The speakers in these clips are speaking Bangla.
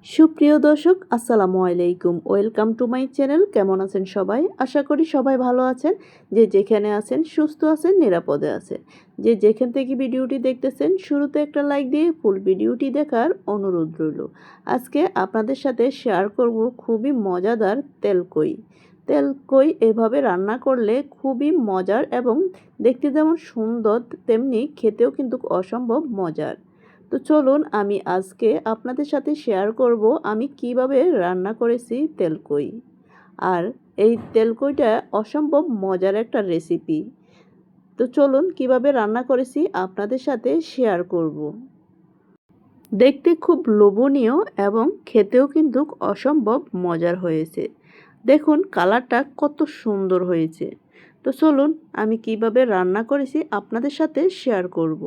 সুপ্রিয় দর্শক আসসালামু আলাইকুম, ওয়েলকাম টু মাই চ্যানেল। কেমন আছেন সবাই? আশা করি সবাই ভালো আছেন। যে যেখানে আছেন সুস্থ আছেন, নিরাপদে আছেন। যে যেখান থেকে ভিডিওটি দেখতেছেন শুরুতে একটা লাইক দিয়ে ফুল ভিডিওটি দেখার অনুরোধ রইল। আজকে আপনাদের সাথে শেয়ার করব খুবই মজাদার তেলকই। তেলকই এভাবে রান্না করলে খুবই মজার এবং দেখতে যেমন সুন্দর তেমনি খেতেও কিন্তু অসম্ভব মজার। তো চলুন আমি আজকে আপনাদের সাথে শেয়ার করব আমি কিভাবে রান্না করেছি তেলকই। আর এই তেলকইটা অসম্ভব মজার একটা রেসিপি। তো চলুন কিভাবে রান্না করেছি আপনাদের সাথে শেয়ার করব। দেখতে খুব লোভনীয় এবং খেতেও কিন্তু অসম্ভব মজার হয়েছে। দেখুন কালারটা কত সুন্দর হয়েছে। তো চলুন আমি কিভাবে রান্না করেছি আপনাদের সাথে শেয়ার করব।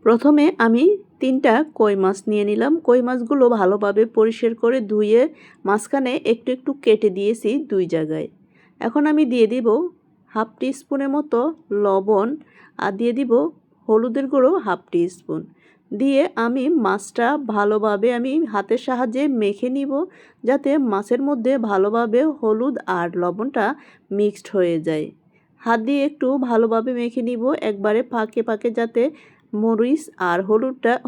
প্রথমে আমি 3টা কই মাছ নিয়ে নিলাম। কই মাছগুলো ভালোভাবে পরিষ্কার করে ধুয়ে মাঝখানে একটু একটু কেটে দিয়েছি 2 জায়গায়। এখন আমি দিয়ে দিব হাফ টি স্পুনের মতো লবণ আর দিয়ে দিব হলুদের গুঁড়ো হাফ টি স্পুন। দিয়ে আমি মাছটা ভালোভাবে আমি হাতের সাহায্যে মেখে নিব, যাতে মাছের মধ্যে ভালোভাবে হলুদ আর লবণটা মিক্সড হয়ে যায়। হাত দিয়ে একটু ভালোভাবে মেখে নিব, একবারে ফাঁকে ফাঁকে, যাতে মরিচ আর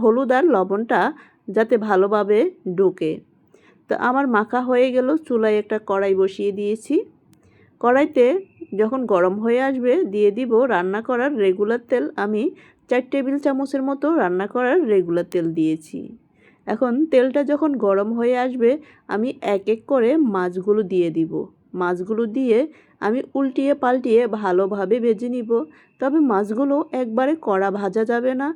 হলুদ আর লবণটা যাতে ভালোভাবে ঢোকে। তো আমার মাখা হয়ে গেল। চুলায় একটা কড়াই বসিয়ে দিয়েছি। কড়াইতে যখন গরম হয়ে আসবে দিয়ে দিব রান্না করার রেগুলার তেল। আমি 4 টেবিল চামচের মতো রান্না করার রেগুলার তেল দিয়েছি। এখন তেলটা যখন গরম হয়ে আসবে আমি এক এক করে মাছগুলো দিয়ে দিব। মাছগুলো দিয়ে আমি উল্টিয়ে পাল্টিয়ে ভালোভাবে ভেজে নিব। তবে মাছগুলো একবারে কড়া ভাজা যাবে না,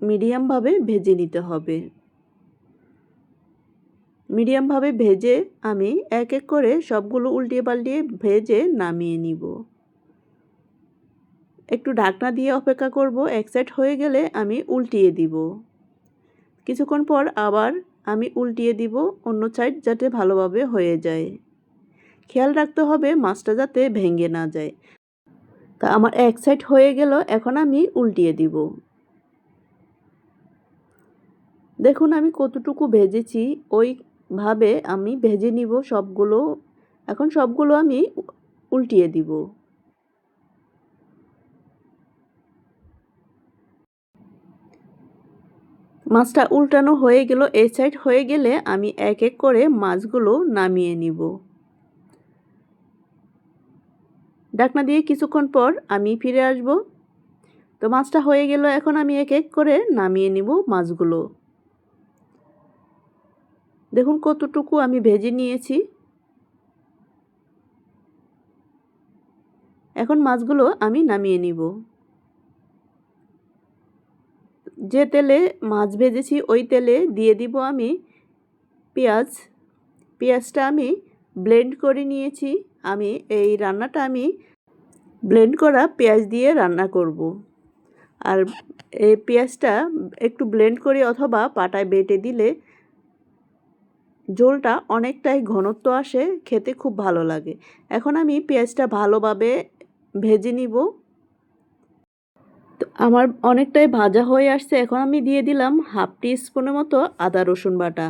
মিডিয়ামভাবে ভেজে নিতে হবে। মিডিয়ামভাবে ভেজে আমি এক এক করে সবগুলো উল্টিয়ে পাল্টিয়ে ভেজে নামিয়ে নিব। একটু ঢাকনা দিয়ে অপেক্ষা করব। এক সাইড হয়ে গেলে আমি উল্টিয়ে দিব। কিছুক্ষণ পর আবার আমি উল্টিয়ে দিব অন্য সাইড, যাতে ভালোভাবে হয়ে যায়। খেয়াল রাখতে হবে মাছটা যাতে ভেঙে না যায়। তা আমার এক সাইড হয়ে গেল, এখন আমি উল্টিয়ে দিব। দেখুন আমি কতটুকু ভেজেছি, ওইভাবে আমি ভেজে নিব সবগুলো। এখন সবগুলো আমি উল্টিয়ে দিব। মাছটা উল্টানো হয়ে গেল। এই সাইড হয়ে গেলে আমি এক এক করে মাছগুলো নামিয়ে নিব। ঢাকনা দিয়ে কিছুক্ষণ পর আমি ফিরে আসব। তো মাছটা হয়ে গেল, এখন আমি এক এক করে নামিয়ে নিব মাছগুলো। দেখুন কতটুকু আমি ভেজে নিয়েছি। এখন মাছগুলো আমি নামিয়ে নিব। যে তেলে মাছ ভেজেছি ওই তেলে দিয়ে দিব আমি পেঁয়াজ। পেঁয়াজটা আমি ব্লেন্ড করে নিয়েছি। আমি এই রান্নাটা আমি ব্লেন্ড করা পেঁয়াজ দিয়ে রান্না করব। আর এই পেঁয়াজটা একটু ব্লেন্ড করে অথবা পাটায় বেটে দিলে ঝোলটা অনেকটাই ঘনত্ব আসে, খেতে খুব ভালো লাগে। এখন আমি পেঁয়াজটা ভালোভাবে ভেজে নিব। তো আমার অনেকটাই ভাজা হয়ে আসছে। এখন আমি দিয়ে দিলাম হাফ টি স্পুনের মতো আদা রসুন বাটা।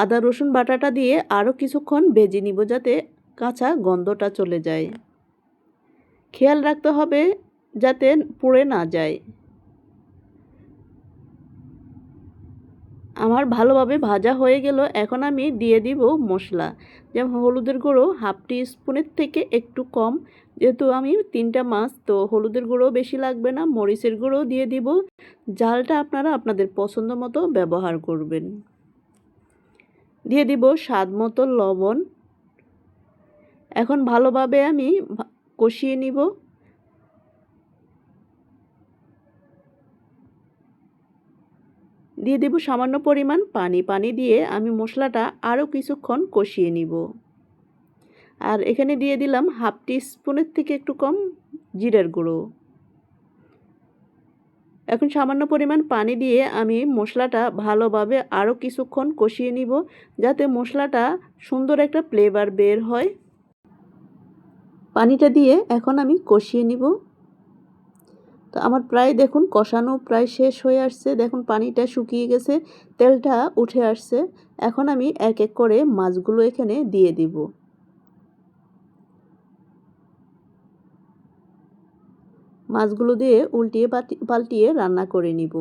আদা রসুন বাটাটা দিয়ে আরও কিছুক্ষণ ভেজে নিব, যাতে কাঁচা গন্ধটা চলে যায়। খেয়াল রাখতে হবে যাতে পুড়ে না যায়। আমার ভালোভাবে ভাজা হয়ে গেল। এখন আমি দিয়ে দিব মশলা। যেমন হলুদের গুঁড়ো হাফ টি স্পুনের থেকে একটু কম, যেহেতু আমি 3টা মাছ, তো হলুদের গুঁড়ো বেশি লাগবে না। মরিচের গুঁড়ো দিয়ে দিব। ঝালটা আপনারা আপনাদের পছন্দ মতো ব্যবহার করবেন। দিয়ে দিব স্বাদ মতো লবণ। এখন ভালোভাবে আমি কষিয়ে নিব। দিয়ে দেব সামান্য পরিমাণ পানি। পানি দিয়ে আমি মশলাটা আরও কিছুক্ষণ কষিয়ে নিব। আর এখানে দিয়ে দিলাম হাফ টি স্পুনের থেকে একটু কম জিরের গুঁড়ো। এখন সামান্য পরিমাণ পানি দিয়ে আমি মশলাটা ভালোভাবে আরও কিছুক্ষণ কষিয়ে নিব, যাতে মশলাটা সুন্দর একটা ফ্লেভার বের হয়। পানিটা দিয়ে এখন আমি কষিয়ে নিব। তো তো আমার প্রায় দেখুন কষানো প্রায় শেষ হয়ে আসছে, দেখুন পানিটা শুকিয়ে গেছে, তেলটা উঠে আসছে। এখন আমি এক এক করে মাছগুলো এখানে দিয়ে দিব। মাছগুলো দিয়ে উল্টিয়ে পাল্টিয়ে রান্না করে নিব।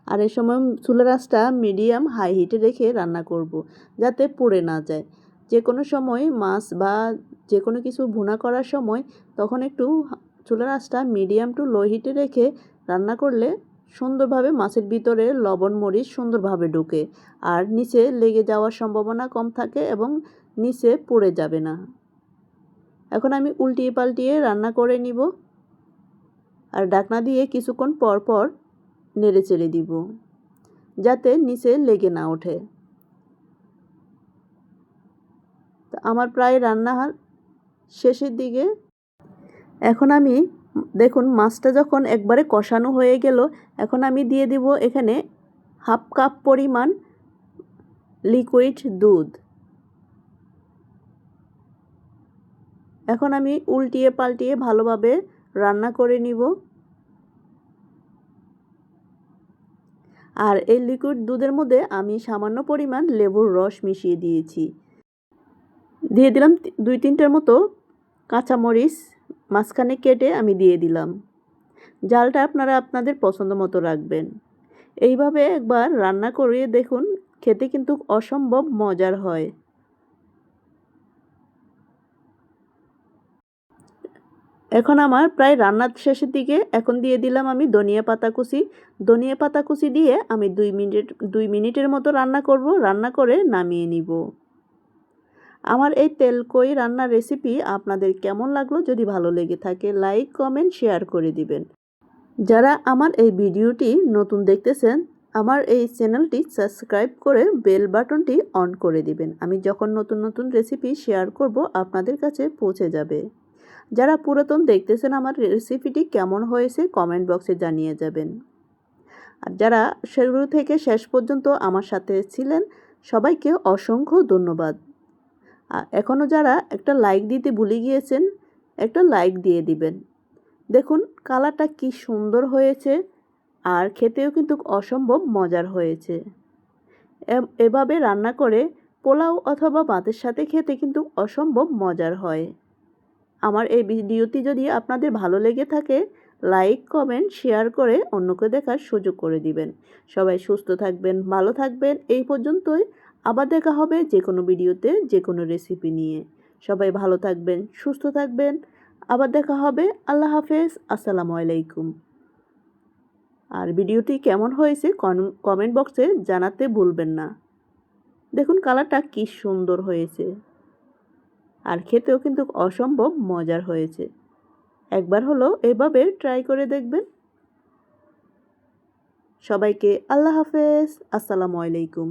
আর এই সময় চুলার আঁচটা মিডিয়াম হাই হিটে রেখে রান্না করব, যাতে পুড়ে না যায়। যে কোনো সময় মাছ বা যে কোনো কিছু ভুনা করার সময় তখন একটু চুলার আঁচটা মিডিয়াম টু লো হিটে রেখে রান্না করলে সুন্দরভাবে মাছের ভিতরে লবণ মরিচ সুন্দরভাবে ঢোকে, আর নিচে লেগে যাওয়ার সম্ভাবনা কম থাকে এবং নিচে পুড়ে যাবে না। এখন আমি উল্টিয়ে পাল্টিয়ে রান্না করে নিব, আর ঢাকনা দিয়ে কিছুক্ষণ পর পর নেড়ে চেড়ে দিব, যাতে নিচে লেগে না ওঠে। তো আমার প্রায় রান্না শেষের দিকে। এখন আমি দেখুন মাছটা যখন একবারে কষানো হয়ে গেল, এখন আমি দিয়ে দিব এখানে হাফ কাপ পরিমাণ লিকুইড দুধ। এখন আমি উল্টিয়ে পাল্টিয়ে ভালোভাবে রান্না করে নিব। আর এই লিকুইড দুধের মধ্যে আমি সামান্য পরিমাণ লেবুর রস মিশিয়ে দিয়েছি। দিয়ে দিলাম 2-3টার মতো কাঁচামরিচ মাঝখানে কেটে আমি দিয়ে দিলাম। জালটা আপনারা আপনাদের পছন্দ মতো রাখবেন। এইভাবে একবার রান্না করে দেখুন, খেতে কিন্তু অসম্ভব মজার হয়। এখন আমার প্রায় রান্নার শেষের দিকে। এখন দিয়ে দিলাম আমি ধনিয়া পাতা কুচি। ধনিয়া পাতা কুচি দিয়ে আমি 2 মিনিটের মতো রান্না করব। রান্না করে নামিয়ে নিব। আমার এই তেলকই রান্নার রেসিপি আপনাদের কেমন লাগলো? যদি ভালো লেগে থাকে লাইক কমেন্ট শেয়ার করে দিবেন। যারা আমার এই ভিডিওটি নতুন দেখতেছেন, আমার এই চ্যানেলটি সাবস্ক্রাইব করে বেল বাটনটি অন করে দিবেন। আমি যখন নতুন নতুন রেসিপি শেয়ার করব আপনাদের কাছে পৌঁছে যাবে। যারা পুরাতন দেখতেছেন, আমার রেসিপিটি কেমন হয়েছে কমেন্ট বক্সে জানিয়ে যাবেন। আর যারা শুরু থেকে শেষ পর্যন্ত আমার সাথে ছিলেন, সবাইকে অসংখ্য ধন্যবাদ। এখনও যারা একটা লাইক দিতে ভুলে গিয়েছেন, একটা লাইক দিয়ে দিবেন। দেখুন কালারটা কি সুন্দর হয়েছে, আর খেতেও কিন্তু অসম্ভব মজার হয়েছে। এভাবে রান্না করে পোলাও অথবা ভাতের সাথে খেতে কিন্তু অসম্ভব মজার হয়। আমার এই ভিডিওটি যদি আপনাদের ভালো লেগে থাকে লাইক কমেন্ট শেয়ার করে অন্যকে দেখার সুযোগ করে দিবেন। সবাই সুস্থ থাকবেন, ভালো থাকবেন। এই পর্যন্তই। আবার দেখা হবে যে কোনো ভিডিওতে যে কোনো রেসিপি নিয়ে। সবাই ভালো থাকবেন, সুস্থ থাকবেন। আবার দেখা হবে। আল্লাহ হাফেজ। আসসালামু আলাইকুম। আর ভিডিওটি কেমন হয়েছে কমেন্ট বক্সে জানাতে ভুলবেন না। দেখুন কালারটা কি সুন্দর হয়েছে, আর খেতেও কিন্তু অসম্ভব মজার হয়েছে। একবার হলো এভাবে ট্রাই করে দেখবেন। সবাইকে আল্লাহ হাফেজ। আসসালামু আলাইকুম।